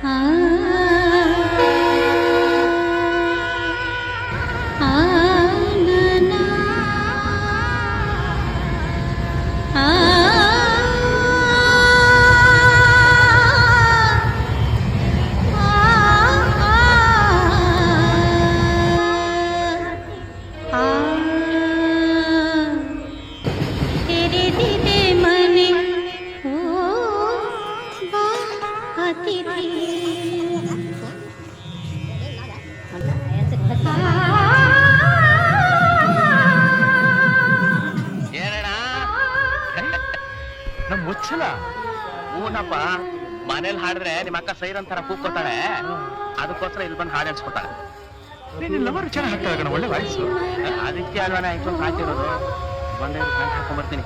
ನಮ್ ಮುಚ್ಚಲ ಹೂನಪ್ಪ, ಮನೇಲಿ ಹಾಡಿದ್ರೆ ನಿಮ್ಮ ಅಕ್ಕ ಸೈರನ್ ತರ ಕೂಗ್ಕೊತಾಳೆ, ಅದಕ್ಕೋಸ್ಕರ ಇಲ್ಲಿ ಬಂದು ಹಾಡು ಹೇಳ್ಸ್ಕೊತಾಳೆ. ನೀನ್ ಲವರ್ ಚೆನ್ನಾಗಿ ಹಾಕ್ತಾಳೆ ಕಣ, ಒಳ್ಳೆ ವಾಯ್ಸು. ಅದಕ್ಕೆ ಅಲ್ವಾ ನಾ ಇಷ್ಟೊಂದು ಹಾಕಿರೋದು. ಬಂದೆ ಹಾಕೊಂಡ್ಬರ್ತೀನಿ.